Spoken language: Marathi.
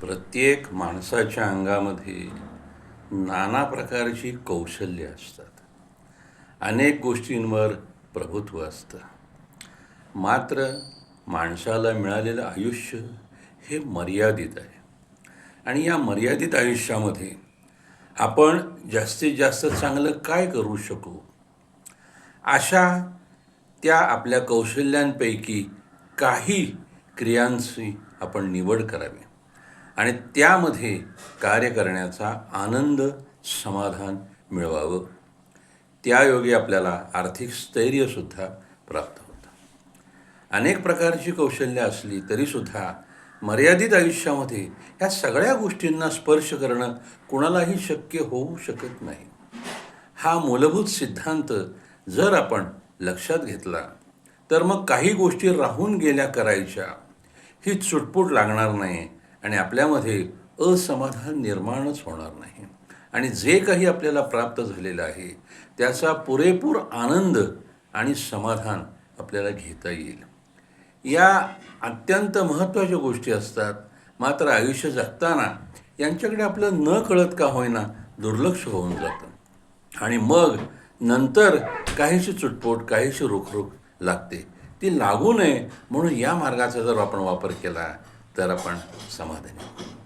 प्रत्येक माणसाच्या अंगामध्ये नाना प्रकारची कौशल्य असतात. अनेक गोष्टींवर प्रभुत्व असतं. मात्र माणसाला मिळालेलं आयुष्य हे मर्यादित आहे. आणि या मर्यादित आयुष्यामध्ये आपण जास्तीत जास्त चांगलं काय करू शकू, अशा त्या आपल्या कौशल्यांपैकी काही क्रियांची आपण निवड करावी आणि त्यामध्ये कार्य करण्याचा आनंद, समाधान मिळवावं. त्यायोगे आपल्याला आर्थिक स्थैर्यसुद्धा प्राप्त होतं. अनेक प्रकारची कौशल्य असली तरीसुद्धा मर्यादित आयुष्यामध्ये ह्या सगळ्या गोष्टींना स्पर्श करणं कुणालाही शक्य होऊ शकत नाही. हा मूलभूत सिद्धांत जर आपण लक्षात घेतला तर मग काही गोष्टी राहून गेल्या करायच्या ही चुटपूट लागणार नाही आणि आपल्यामध्ये असमाधान निर्माणच होणार नाही. आणि जे काही आपल्याला प्राप्त झालेलं आहे त्याचा पुरेपूर आनंद आणि समाधान आपल्याला घेता येईल. या अत्यंत महत्त्वाच्या गोष्टी असतात. मात्र आयुष्य जगताना यांच्याकडे आपलं न कळत का होईना दुर्लक्ष होऊन जातं आणि मग नंतर काहीशी चुटपूट, काहीशी रुखरुख लागते. ती लागू नये म्हणून या मार्गाचा जर आपण वापर केला तर आपण समाधानी होऊ.